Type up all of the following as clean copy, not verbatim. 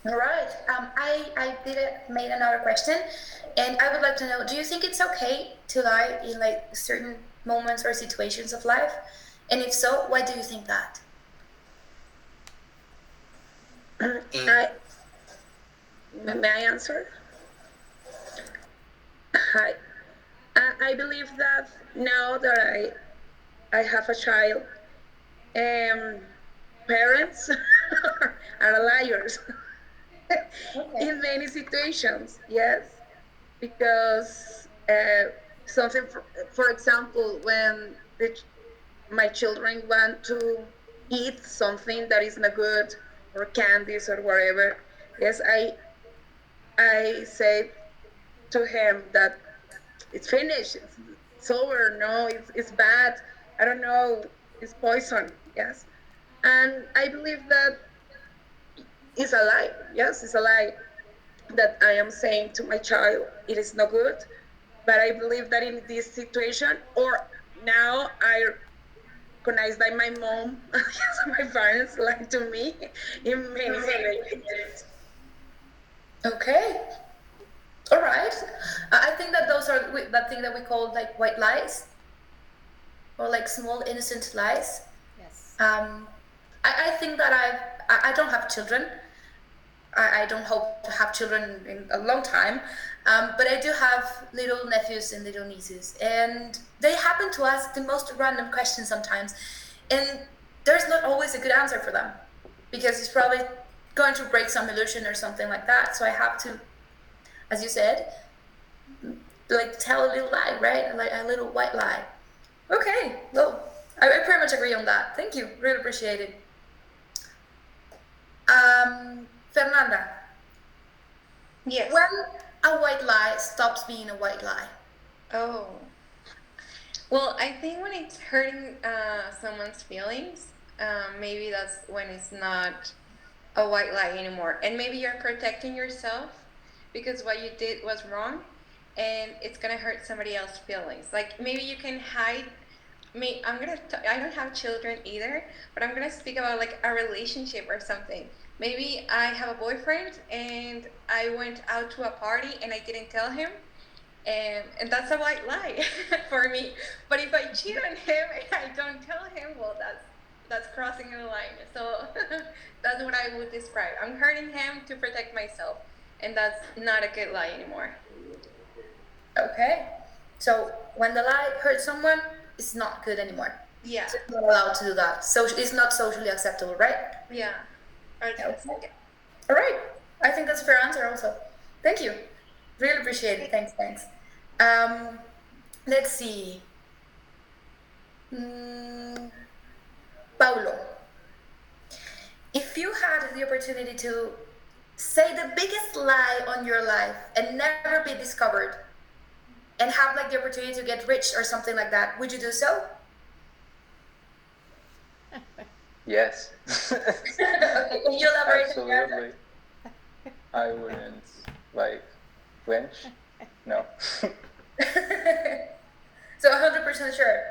All right. I did made another question, and I would like to know: do you think it's okay to lie in like certain moments or situations of life? And if so, why do you think that? I, may I answer? Hi. I believe that now that I have a child, um, parents are liars Okay. in many situations. Yes, because something, for example, when my children want to eat something that is not good, or candies or whatever, yes, I say to him that it's finished, it's over, no, it's bad, I don't know, it's poison, yes. And I believe that it's a lie, yes, it's a lie that I am saying to my child it is not good. But I believe that in this situation, or now I recognize that my mom, yes, my parents lied to me in many situations. Okay. All right. I think that those are that thing that we call like white lies or like small innocent lies. Yes. Um, I think that I don't have children. I don't hope to have children in a long time, but I do have little nephews and little nieces, and they happen to ask the most random questions sometimes, and there's not always a good answer for them because it's probably going to break some illusion or something like that. So I have to, as you said, like tell a little lie, right? Like a little white lie. Okay, well, I pretty much agree on that. Thank you, really appreciate it. Fernanda, Yes. when a white lie stops being a white lie. Oh. Well, I think when it's hurting someone's feelings, maybe that's when it's not a white lie anymore. And maybe you're protecting yourself because what you did was wrong and it's gonna hurt somebody else's feelings. Like maybe you can hide. I don't have children either, but I'm gonna speak about like a relationship or something. Maybe I have a boyfriend and I went out to a party and I didn't tell him, and that's a white lie for me. But if I cheat on him and I don't tell him, well, that's crossing the line. So that's what I would describe. I'm hurting him to protect myself, and that's not a good lie anymore. Okay. So when the lie hurts someone, it's not good anymore. Yeah, So you're not allowed to do that. So it's not socially acceptable, right? yeah. Okay. Artist. All right. I think that's a fair answer also. Thank you. Really appreciate it. Thanks, thanks. Um, let's see. Mm, Paulo, if you had the opportunity to say the biggest lie on your life and never be discovered and have like the opportunity to get rich or something like that, would you do so? Yes. Okay, can you elaborate on your answer? Absolutely. I wouldn't like flinch. No. So 100% sure.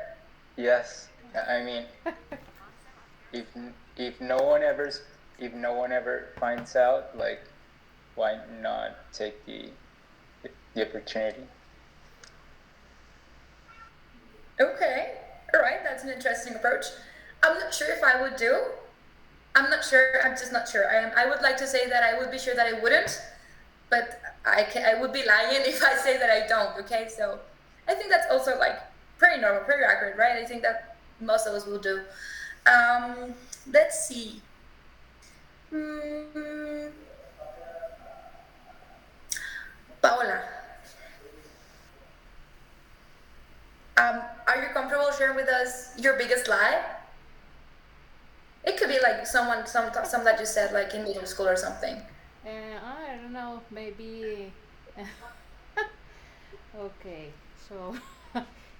Yes. I mean, if if no one ever if no one ever finds out, like, why not take the opportunity? Okay, all right, that's an interesting approach. I'm not sure if I would do. I'm not sure. I'm just not sure. I would like to say that I would be sure that I wouldn't, but I would be lying if I say that I don't. Okay, so I think that's also like pretty normal, pretty accurate, right? I think that most of us will do. Let's see. Hmm, Paola, are you comfortable sharing with us your biggest lie? It could be like some that you said like in middle school or something. I don't know, maybe. Okay, so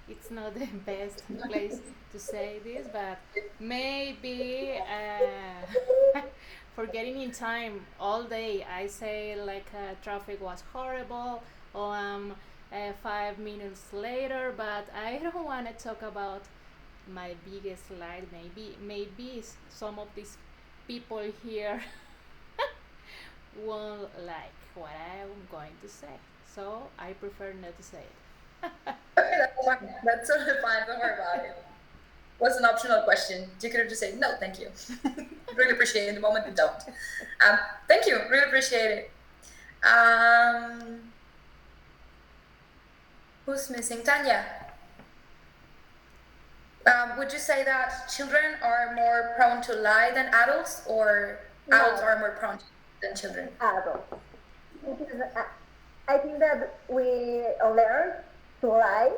it's not the best place to say this, but maybe for getting in time all day, I say like traffic was horrible, or 5 minutes later, but I don't want to talk about my biggest lie. Maybe some of these people here won't like what I'm going to say. So I prefer not to say it. Okay, that's fine. That's totally fine. Don't worry about it. Was an optional question. You could have just said no, thank you. Really appreciate it. In the moment, you don't. Thank you. Really appreciate it. Who's missing? Tanya. Would you say that children are more prone to lie than adults, or adults are more prone than children? Adults. Because I think that we learn to lie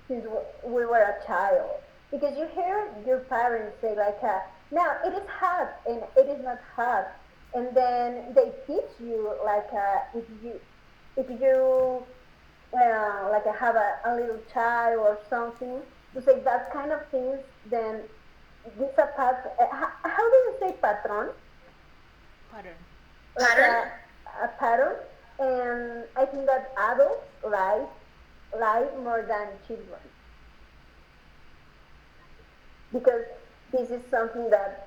since we were a child. Because you hear your parents say like, "No, it is hot," and it is not hot, and then they teach you like, if you like have a little child or something, to say that kind of things, then this a how do you say patron? Pattern. Like Pattern? a pattern, and I think that adults lie more than children because this is something that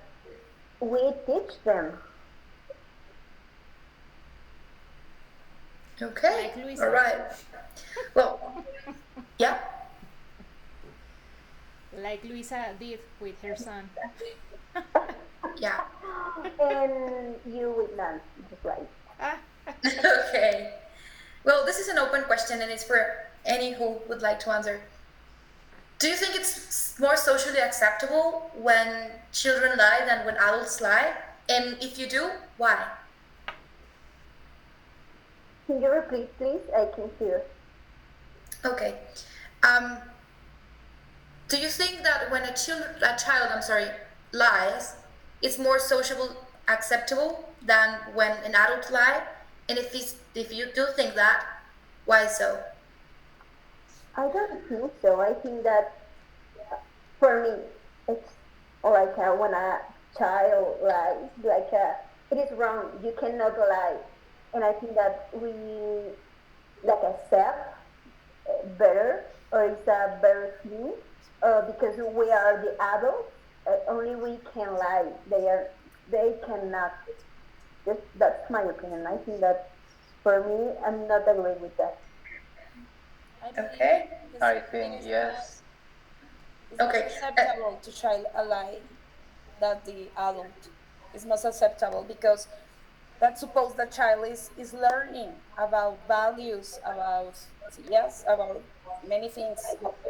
we teach them. Okay. Like Luisa. All right. Well, yeah. Like Luisa did with her son. Yeah. And you with none, just like. Okay. Well, this is an open question, and it's for any who would like to answer. Do you think it's more socially acceptable when children lie than when adults lie? And if you do, why? Can you repeat, please? I can hear. Okay. Do you think that when a child lies, it's more sociable acceptable than when an adult lie? And if you do think that, why so? I don't think so. I think that for me, it's like when a child lies, like it is wrong. You cannot lie, and I think that we like accept better, or it's a better thing, because we are the adults. Only we can lie. They cannot. That's my opinion. I think that for me, I'm not agree with that. Okay. I think yes. It's Okay. more acceptable to try a lie than the adult. It's most acceptable because that suppose the child is learning about values, about many things.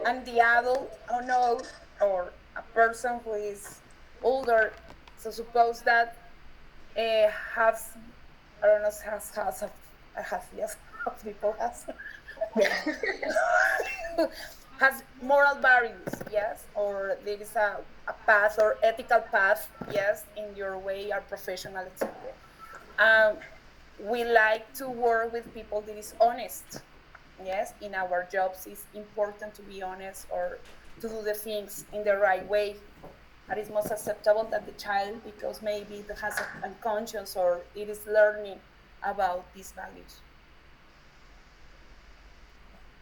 And the adult or no, or a person who is older, so suppose that has I don't know has yes people has has moral values, yes, or there is a path or ethical path, yes, in your way or professional, etc. We like to work with people that is honest, yes. In our jobs, it's important to be honest or to do the things in the right way. That is most acceptable that the child, because maybe it has a conscience or it is learning about these values.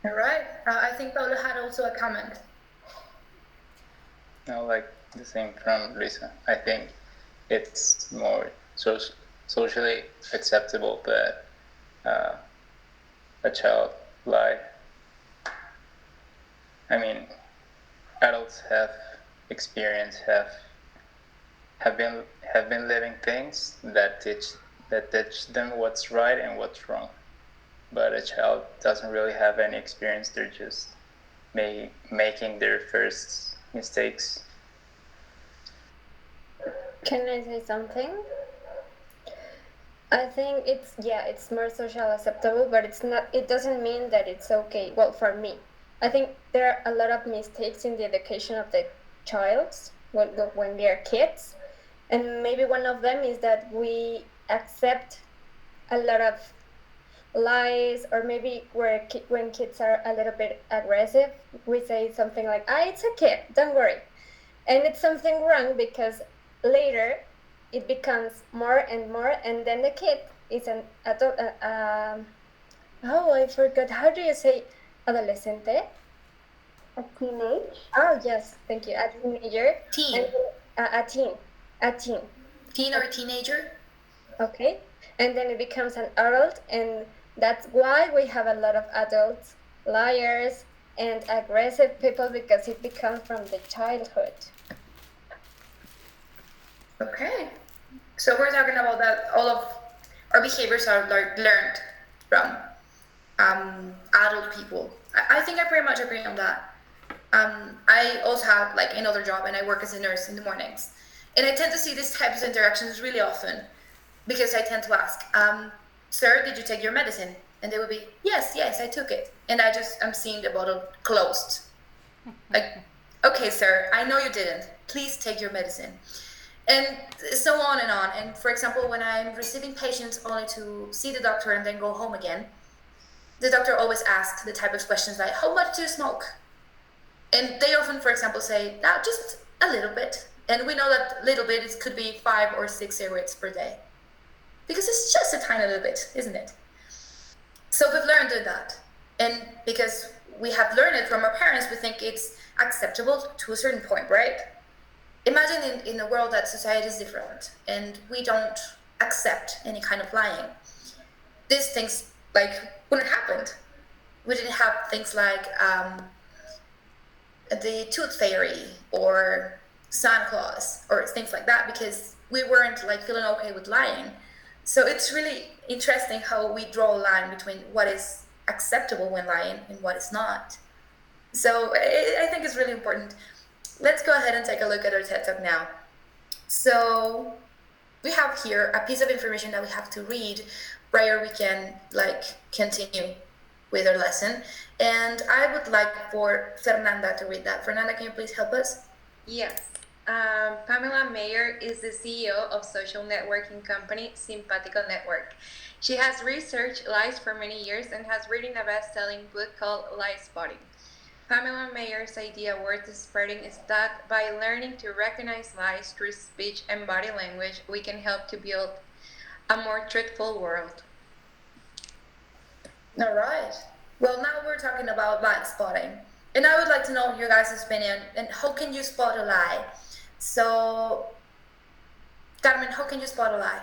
All right. I think Paula had also a comment. No, like the same from Lisa. I think it's more socially acceptable that a child lie. I mean, adults have experience, have been living things that teach them what's right and what's wrong. But a child doesn't really have any experience. They're just making their first mistakes. Can I say something? I think it's more social acceptable, but it's not. It doesn't mean that it's okay. Well, for me, I think there are a lot of mistakes in the education of the childs when they are kids, and maybe one of them is that we accept a lot of lies, or maybe when kids are a little bit aggressive, we say something like, "Ah, it's a kid, don't worry," and it's something wrong because later it becomes more and more, and then the kid is an adult. Oh, I forgot. How do you say adolescente? A teenage? Oh yes, thank you. A teenager. Teen. And, a teen. A teen. Teen or teenager? Okay. and then it becomes an adult, and that's why we have a lot of adults, liars, and aggressive people, because it becomes from the childhood. Okay. So we're talking about that all of our behaviors are learned from adult people. I think I pretty much agree on that. I also have like another job and I work as a nurse in the mornings. And I tend to see these types of interactions really often because I tend to ask, sir, did you take your medicine? And they would be, yes, I took it. And I'm seeing the bottle closed. Like, okay, sir, I know you didn't. Please take your medicine. And so on and on. And for example, when I'm receiving patients only to see the doctor and then go home again, the doctor always asks the type of questions like, how much do you smoke? And they often, for example, say, no, just a little bit. And we know that little bit could be 5 or 6 cigarettes per day. Because it's just a tiny little bit, isn't it? So we've learned that. And because we have learned it from our parents, we think it's acceptable to a certain point, right? Imagine in a world that society is different and we don't accept any kind of lying. These things wouldn't happen. We didn't have things like the tooth fairy or Santa Claus or things like that because we weren't feeling okay with lying. So it's really interesting how we draw a line between what is acceptable when lying and what is not. So I think it's really important. Let's go ahead and take a look at our TED Talk now. So we have here a piece of information that we have to read prior we can continue with our lesson. And I would like for Fernanda to read that. Fernanda, can you please help us? Yes. Pamela Mayer is the CEO of social networking company Simpatico Network. She has researched lies for many years and has written a best-selling book called Lie Spotting. Pamela Mayer's idea worth spreading is that by learning to recognize lies through speech and body language, we can help to build a more truthful world. All right. Well, now we're talking about lie spotting. And I would like to know your guys' opinion and how can you spot a lie? So, Carmen, how can you spot a lie?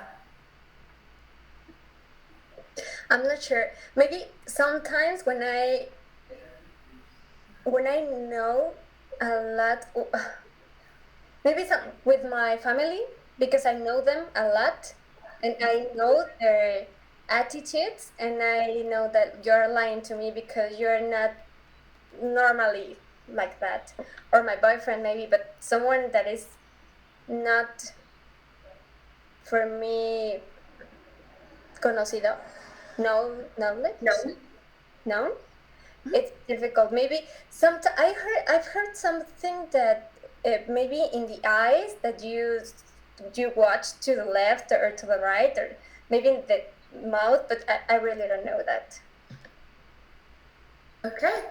I'm not sure. Maybe sometimes when I know a lot, maybe with my family, because I know them a lot and I know their attitudes, and I know that you're lying to me because you're not normally like that. Or my boyfriend maybe, but someone that is not, for me, conocido, knowledge? No? It's difficult. Maybe I've heard something that maybe in the eyes that you watch to the left or to the right, or maybe in the mouth, but I really don't know that. Okay.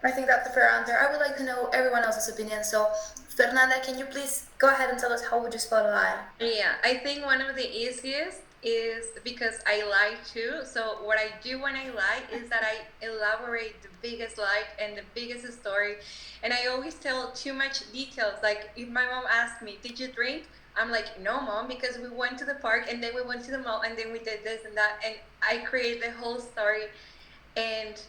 I think that's a fair answer. I would like to know everyone else's opinion. So, Fernanda, can you please go ahead and tell us how would you spot a lie? Yeah, I think one of the easiest is because I lie too. So what I do when I lie is that I elaborate the biggest lie and the biggest story, and I always tell too much details. Like if my mom asks me, "Did you drink?" I'm like, "No, mom, because we went to the park and then we went to the mall and then we did this and that," and I create the whole story. And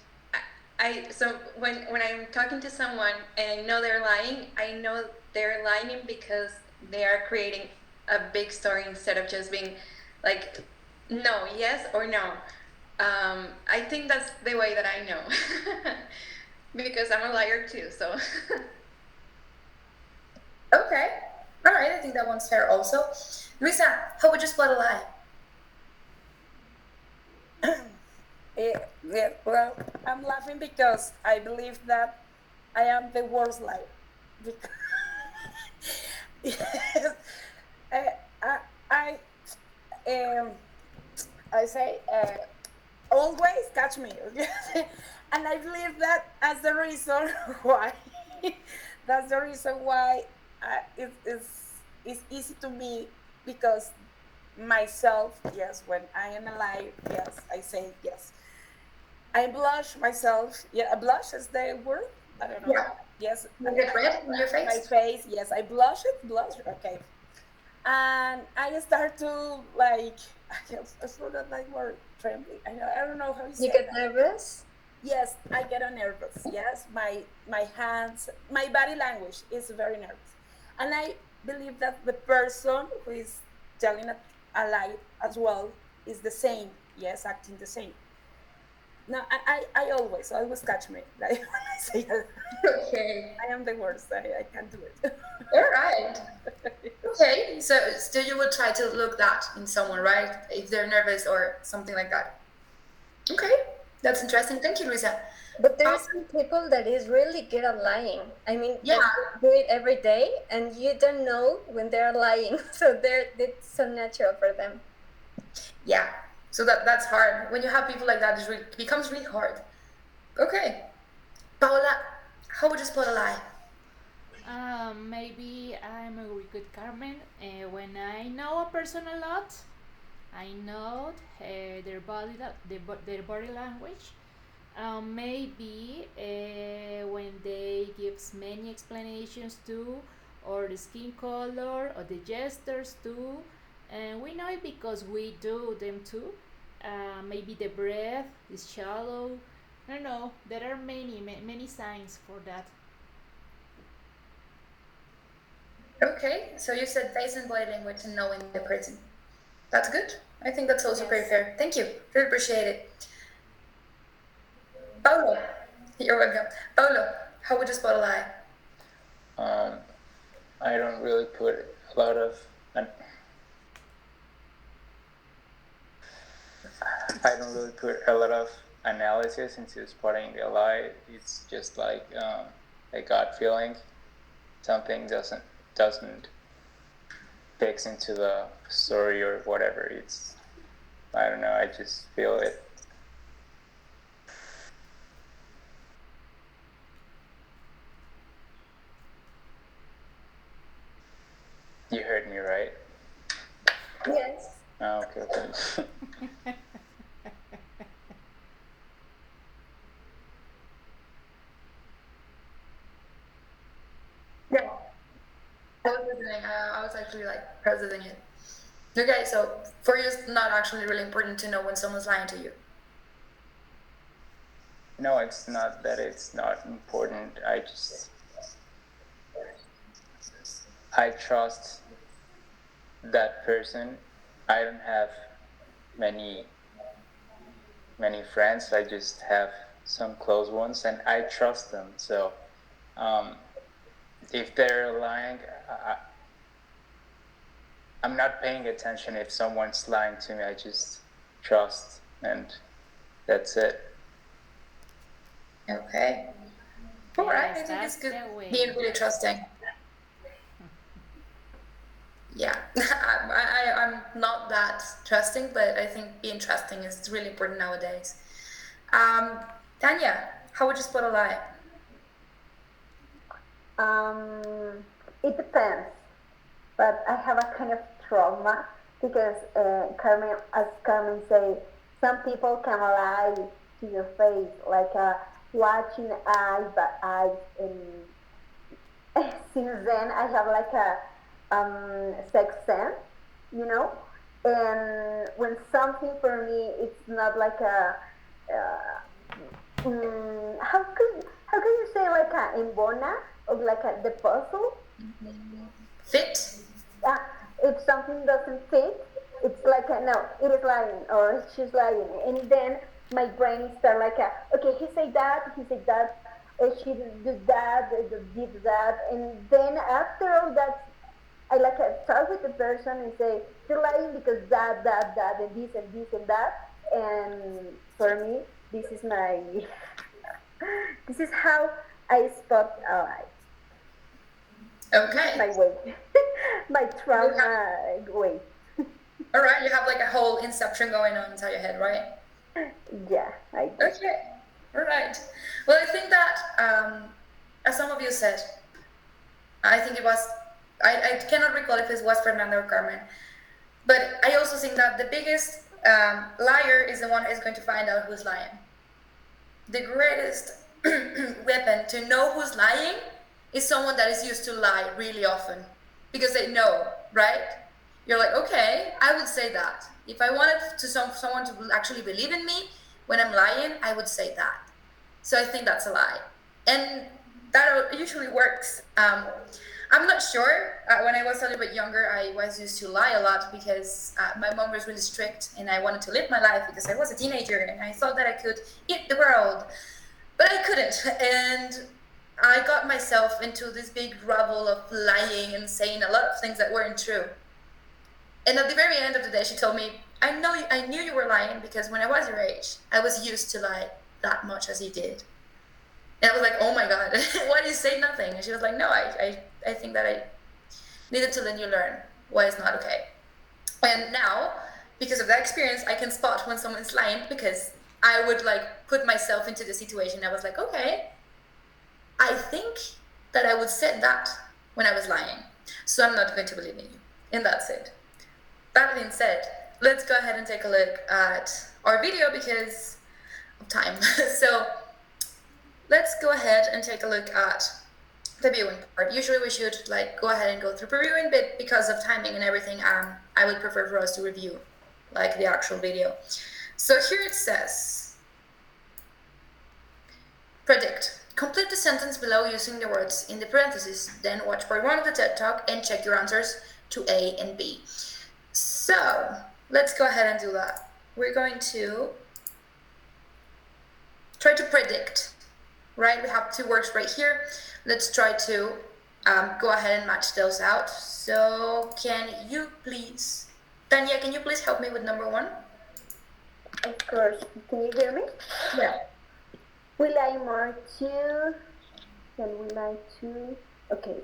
so when I'm talking to someone and I know they're lying, I know they're lying because they are creating a big story instead of just being like, no, yes or no. I think that's the way that I know because I'm a liar too. So okay, all right. I think that one's fair also. Luisa, how would you spot a lie? Yeah, well, I'm laughing because I believe that I am the worst liar. Yes, I say always catch me, and I believe that as the reason why. That's the reason why it's easy to me, because myself, yes, when I am alive, yes, I say yes. I blush myself. Yeah, blush is the word. I don't know. Yeah. Yes. You get red in your face? My face. Yes, I blush it. Blush. Okay. and I start to like I forgot that word, trembling. I don't know how you say You get that. nervous? Yes, I get nervous. Yes, my hands, my body language is very nervous, and I believe that the person who is telling a lie as well is the same. Yes, acting the same. No, I always catch me like when I say it. Okay. I am the worst. I can't do it. All right. Okay. So still you would try to look that in someone, right? If they're nervous or something like that. Okay. That's interesting. Thank you, Luisa. But there are some people that is really good at lying. I mean, Yeah. that do it every day, and you don't know when they're lying. So it's so natural for them. Yeah. So that's hard. When you have people like that, it becomes really hard. Okay. Paola, how would you spot a lie? Maybe I'm agree with Carmen. When I know a person a lot, I know their body language. Maybe when they gives many explanations too, or the skin color, or the gestures too, and we know it because we do them too. Maybe the breath is shallow. I don't know. There are many signs for that. Okay. So you said face and body language and knowing the person. That's good. I think that's also very Yes. fair. Thank you. Really appreciate it. Paulo, you're welcome. Paulo, how would you spot a lie? I don't really put a lot of. I don't really put a lot of analysis into spotting a lie. It's just like a gut feeling. Something doesn't fix into the story or whatever. It's, I don't know. I just feel it. You heard me, right? Yes. Oh, okay. Yeah. I was listening. I was actually like processing it. Okay, so for you, it's not actually really important to know when someone's lying to you. No, it's not that it's not important. I trust that person. I don't have many friends. I just have some close ones, and I trust them. So if they're lying, I'm not paying attention if someone's lying to me. I just trust, and that's it. Okay. All right. I Yes, think it's that's good the way. being really trusting. Yeah, I'm not that trusting, but I think being trusting is really important nowadays. Tanya, how would you spot a lie? It depends, but I have a kind of trauma because Carmen, as Carmen say, some people can lie to your face, like watching eye by eye, and since then I have like a sex sense, you know. And when something for me, it's not like a how can you say like a embona or like the puzzle? Fit? Uh, if something doesn't fit, it's like a, no, it is lying or she's lying, and then my brain start like a, okay, he said that, she did that, did that, and then after all that, I like talk with the person and say you're lying because that, and this and that, and for me, this is my this is how I spot a lie. Okay. My way, my trauma way. All right, you have like a whole inception going on inside your head, right? Yeah, I do. Okay. All right. Well, I think that, as some of you said, I think it was, I cannot recall if it was Fernando or Carmen, but I also think that the biggest liar is the one who's going to find out who's lying. The greatest weapon to know who's lying is someone that is used to lie really often because they know, right? you're like, okay, I would say that. If I wanted someone to actually believe in me when I'm lying, I would say that. So I think that's a lie. And that usually works. I'm not sure. When I was a little bit younger, I was used to lie a lot because my mom was really strict and I wanted to live my life because I was a teenager and I thought that I could eat the world. But I couldn't. And I got myself into this big rubble of lying and saying a lot of things that weren't true. And at the very end of the day, she told me, I knew you were lying because when I was your age, I was used to lie that much as you did. And I was like, oh my God, why do you say nothing? And she was like, no, I think that I needed to let you learn why it's not okay. And now, because of that experience, I can spot when someone's lying because I would like put myself into the situation. I was like, okay, I think that I would say that when I was lying. So I'm not going to believe in you. And that's it. That being said, let's go ahead and take a look at our video because of time. So let's go ahead and take a look at the viewing part. Usually we should like go ahead and go through previewing, but because of timing and everything, I would prefer for us to review like the actual video. So here it says, predict. Complete the sentence below using the words in the parentheses, then watch part 1 of the TED Talk and check your answers to A and B. So let's go ahead and do that. We're going to try to predict, right? We have 2 words right here. Let's try to go ahead and match those out. So can you please, Tanya, can you please help me with number 1? Of course. Can you hear me? Yeah. Will I more to? Then will I to? Okay.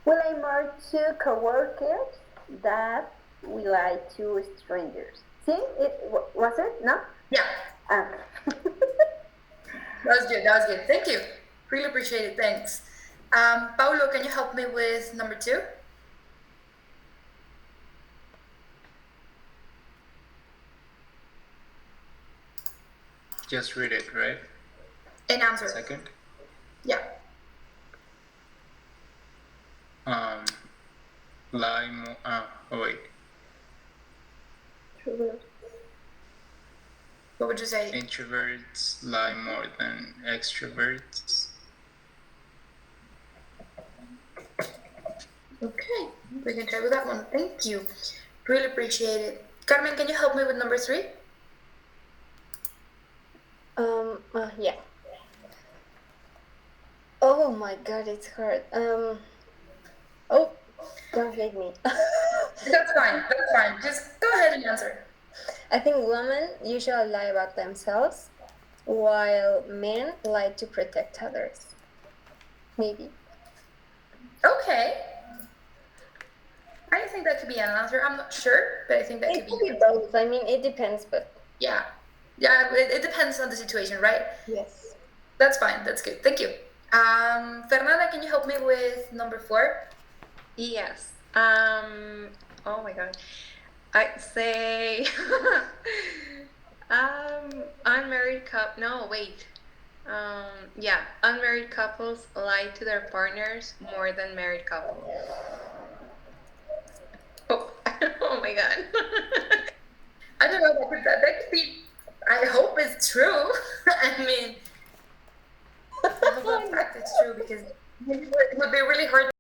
Will I more to coworkers that will I to strangers? See, was it? No? Yeah. That was good. That was good. Thank you. Really appreciate it. Thanks. Paulo, can you help me with number 2? Just read it, right? And answer. Second. Yeah. Lie more. Oh wait. What would you say? Introverts lie more than extroverts. Okay, we can try with that one. Thank you. Really appreciate it. Carmen, can you help me with number 3? Yeah. Oh my God, it's hard. Oh, don't hate me. That's fine. That's fine. Just go ahead and answer. I think women usually lie about themselves, while men lie to protect others. Maybe. Okay. I think that could be an answer. I'm not sure, but I think that It could be both. I mean, it depends, but yeah. Yeah, it depends on the situation, right? yes. That's fine. That's good. Thank you. Fernanda, can you help me with number 4? Yes. Oh my God. I'd say unmarried couple. No, wait. Yeah, unmarried couples lie to their partners more than married couples. Oh, oh my God. I don't know. That could be. I hope it's true. I mean, I hope that fact it's true because it would be really hard